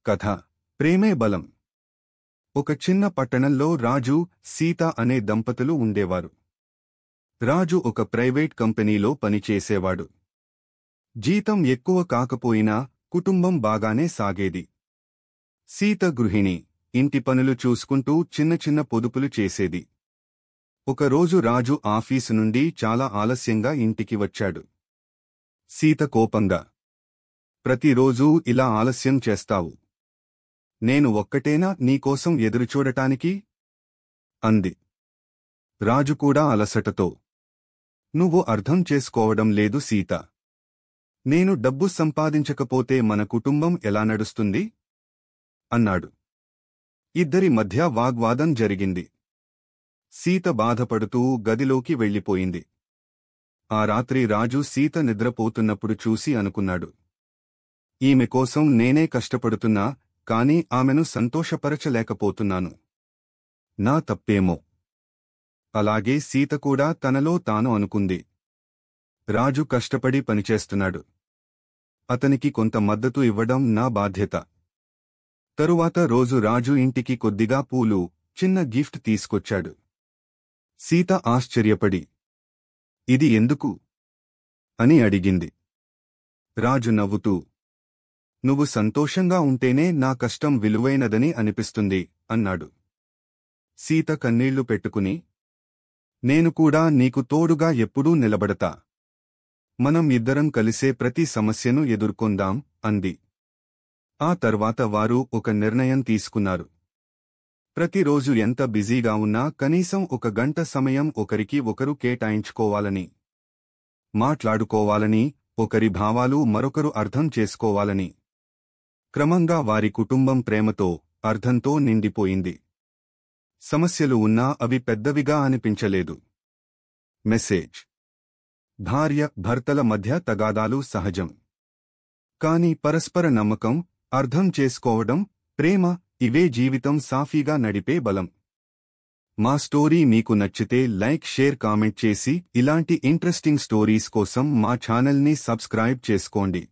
కథ ప్రేమే బలం. ఒక చిన్న పట్టణంలో రాజు, సీత అనే దంపతులు ఉండేవారు. రాజు ఒక ప్రైవేట్ కంపెనీలో పనిచేసేవాడు. జీతం ఎక్కువ కాకపోయినా కుటుంబం బాగానే సాగేది. సీత గృహిణి, ఇంటి పనులు చూసుకుంటూ చిన్న చిన్న పొదుపులు చేసేది. ఒకరోజు రాజు ఆఫీసు నుండి చాలా ఆలస్యంగా ఇంటికి వచ్చాడు. సీత కోపంగా, ప్రతిరోజూ ఇలా ఆలస్యం చేస్తావు. నేను ఒక్కటేనా నీకోసం ఎదురుచూడటానికి? అంది. రాజు కూడా అలసటతో, నువ్వు అర్థం చేసుకోవడం లేదు సీత. నేను డబ్బు సంపాదించకపోతే మన కుటుంబం ఎలా నడుస్తుంది? అన్నాడు. ఇద్దరి మధ్య వాగ్వాదం జరిగింది. సీత బాధపడుతూ గదిలోకి వెళ్ళిపోయింది. ఆ రాత్రి రాజు సీత నిద్రపోతున్నప్పుడు చూసి అనుకున్నాడు, ఈమె కోసం నేనే కష్టపడుతున్నా, కాని ఆమెను సంతోషపరచలేకపోతున్నాను. నా తప్పేమో. అలాగే సీత కూడా తనలో తాను అనుకుంది. రాజు కష్టపడి పనిచేస్తున్నాడు. అతనికి కొంత మద్దతు ఇవ్వడం నా బాధ్యత. తరువాత రోజు రాజు ఇంటికి కొద్దిగా పూలు, చిన్న గిఫ్ట్ తీసుకొచ్చాడు. సీత ఆశ్చర్యపడి, ఇది ఎందుకు? అని అడిగింది. రాజు నవ్వుతూ, నువ్వు సంతోషంగా ఉంటేనే నా కష్టం విలువైనదని అనిపిస్తుంది అన్నాడు. సీత కన్నీళ్లు పెట్టుకుని, నేను కూడా నీకు తోడుగా ఎప్పుడూ నిలబడతా. మనం ఇద్దరం కలిసే ప్రతి సమస్యను ఎదుర్కొందాం అంది. ఆ తర్వాత వారు ఒక నిర్ణయం తీసుకున్నారు. ప్రతిరోజు ఎంత బిజీగా ఉన్నా కనీసం ఒక గంట సమయం ఒకరికి ఒకరు కేటాయించుకోవాలని, మాట్లాడుకోవాలని, ఒకరి భావాలు మరొకరు అర్థం చేసుకోవాలని. క్రమంగా వారి కుటుంబం ప్రేమతో, అర్థంతో నిండిపోయింది. సమస్యలు ఉన్నా అవి పెద్దవిగా అనిపించలేదు. మెసేజ్: భార్య భర్తల మధ్య తగాదాలు సహజం. కాని పరస్పర నమ్మకం, అర్థం చేసుకోవడం, ప్రేమ, ఇవే జీవితం సాఫీగా నడిపే బలం. మా స్టోరీ మీకు నచ్చితే లైక్, షేర్, కామెంట్ చేసి ఇలాంటి ఇంట్రెస్టింగ్ స్టోరీస్ కోసం మా ఛానల్ని సబ్స్క్రైబ్ చేసుకోండి.